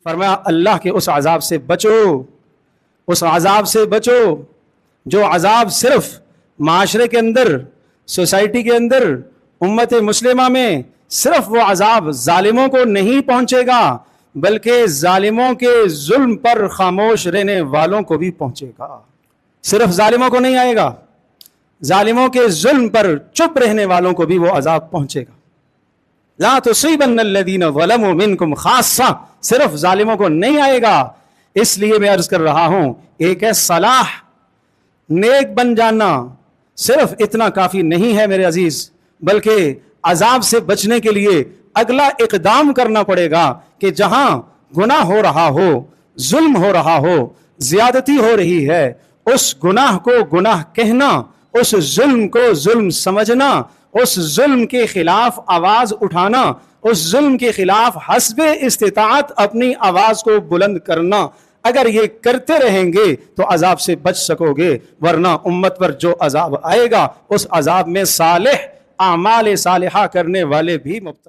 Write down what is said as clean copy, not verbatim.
فرمایا اللہ کے اس عذاب سے بچو، اس عذاب سے بچو جو عذاب صرف معاشرے کے اندر، سوسائٹی کے اندر، امت مسلمہ میں صرف وہ عذاب ظالموں کو نہیں پہنچے گا بلکہ ظالموں کے ظلم پر خاموش رہنے والوں کو بھی پہنچے گا۔ صرف ظالموں کو نہیں آئے گا، ظالموں کے ظلم پر چپ رہنے والوں کو بھی وہ عذاب پہنچے گا۔ لا تصیبن الذین ظلموا منکم خاصہ، صرف ظالموں کو نہیں آئے گا۔ اس لیے میں عرض کر رہا ہوں، ایک ہے صلاح، نیک بن جانا، صرف اتنا کافی نہیں ہے میرے عزیز، بلکہ عذاب سے بچنے کے لیے اگلا اقدام کرنا پڑے گا کہ جہاں گناہ ہو رہا ہو، ظلم ہو رہا ہو، زیادتی ہو رہی ہے، اس گناہ کو گناہ کہنا، اس ظلم کو ظلم سمجھنا، اس ظلم کے خلاف آواز اٹھانا، اس ظلم کے خلاف حسب استطاعت اپنی آواز کو بلند کرنا۔ اگر یہ کرتے رہیں گے تو عذاب سے بچ سکو گے، ورنہ امت پر جو عذاب آئے گا اس عذاب میں صالح اعمال صالحہ کرنے والے بھی مبتلا